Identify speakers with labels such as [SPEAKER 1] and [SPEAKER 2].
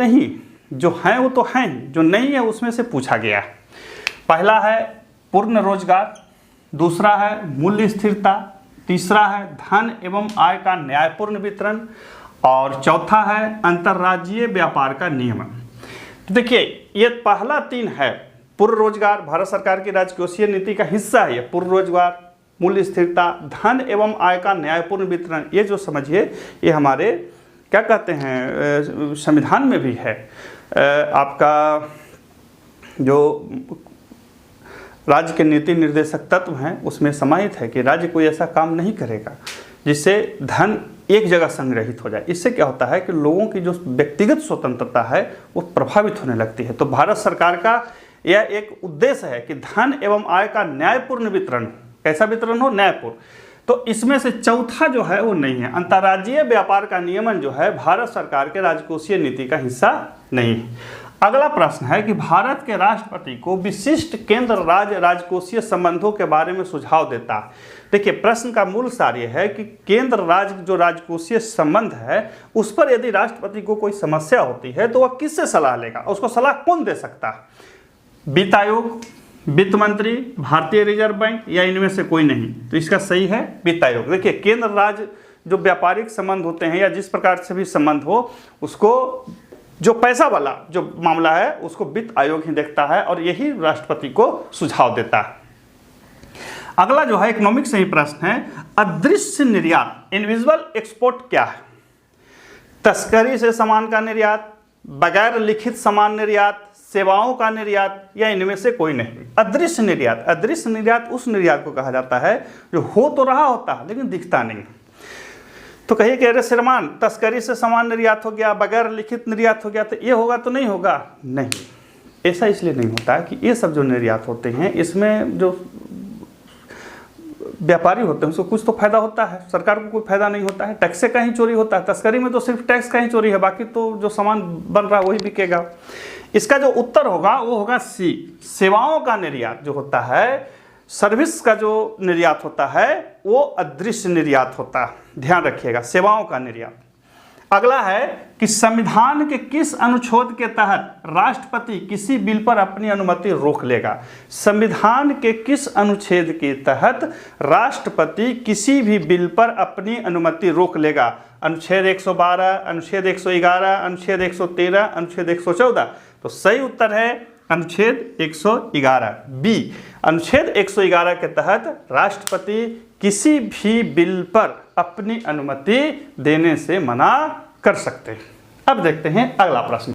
[SPEAKER 1] नहीं, जो हैं वो तो हैं, जो नहीं है उसमें से पूछा गया है। पहला है पूर्ण रोजगार, दूसरा है मूल्य स्थिरता, तीसरा है धन एवं आय का न्यायपूर्ण वितरण, और चौथा है अंतर्राज्यीय व्यापार का नियमन। तो देखिए ये पहला 3 है, पूर्ण रोजगार भारत सरकार की राजकोषीय नीति का हिस्सा है। ये पूर्ण रोजगार, मूल्य स्थिरता, धन एवं आय का न्यायपूर्ण वितरण, ये जो समझिए ये हमारे क्या कहते हैं संविधान में भी है। आपका जो राज्य के नीति निर्देशक तत्व हैं उसमें समाहित है कि राज्य कोई ऐसा काम नहीं करेगा जिससे धन एक जगह संग्रहित हो जाए। इससे क्या होता है कि लोगों की जो व्यक्तिगत स्वतंत्रता है वो प्रभावित होने लगती है। तो भारत सरकार का यह एक उद्देश्य है कि धन एवं आय का न्यायपूर्ण वितरण, कैसा वितरण हो, न्यायपूर्ण। तो इसमें से चौथा जो है वो नहीं है। अंतर्राज्यीय व्यापार का नियमन जो है भारत सरकार के राजकोषीय नीति का हिस्सा नहीं है। अगला प्रश्न है कि भारत के राष्ट्रपति को विशिष्ट केंद्र राज्य राजकोषीय संबंधों के बारे में सुझाव देता है। देखिए प्रश्न का मूल सार यह है कि केंद्र राज्य जो राजकोषीय संबंध है उस पर यदि राष्ट्रपति को कोई समस्या होती है तो वह किससे सलाह लेगा, उसको सलाह कौन दे सकता है? वित्त आयोग, वित्त मंत्री, भारतीय रिजर्व बैंक, या इनमें से कोई नहीं? तो इसका सही है वित्त आयोग। देखिए केंद्र राज्य जो व्यापारिक संबंध होते हैं या जिस प्रकार से भी संबंध हो, उसको जो पैसा वाला जो मामला है उसको वित्त आयोग ही देखता है और यही राष्ट्रपति को सुझाव देता है। अगला जो है इकोनॉमिक से ही प्रश्न है, अदृश्य निर्यात, इनविजिबल एक्सपोर्ट क्या है? तस्करी से सामान का निर्यात, बगैर लिखित सामान निर्यात, सेवाओं का निर्यात, या इनमें से कोई नहीं? अदृश्य निर्यात, अदृश्य निर्यात उस निर्यात को कहा जाता है जो हो तो रहा होता है लेकिन दिखता नहीं। तो कहिए कि अरे श्रीमान तस्करी से सामान निर्यात हो गया, बगैर लिखित निर्यात हो गया, तो ये होगा तो नहीं होगा? नहीं, ऐसा इसलिए नहीं होता है कि ये सब जो निर्यात होते हैं इसमें जो व्यापारी होते हैं उसको कुछ तो फायदा होता है, सरकार को कोई फायदा नहीं होता है। टैक्स से कहीं चोरी होता है, तस्करी में तो सिर्फ टैक्स का ही चोरी है, बाकी तो जो सामान बन रहा है वही बिकेगा। इसका जो उत्तर होगा वो होगा सी, सेवाओं का निर्यात जो होता है, सर्विस का जो निर्यात होता है वो अदृश्य निर्यात होता है, ध्यान रखिएगा, सेवाओं का निर्यात। अगला है कि संविधान के किस अनुच्छेद के तहत राष्ट्रपति किसी बिल पर अपनी अनुमति रोक लेगा? संविधान के किस अनुच्छेद के तहत राष्ट्रपति किसी भी बिल पर अपनी अनुमति रोक लेगा? अनुच्छेद 112, अनुच्छेद 111, अनुच्छेद 113, अनुच्छेद 114? तो सही उत्तर है अनुच्छेद 111 बी। अनुच्छेद 111 के तहत राष्ट्रपति किसी भी बिल पर अपनी अनुमति देने से मना कर सकते हैं। अब देखते हैं अगला प्रश्न।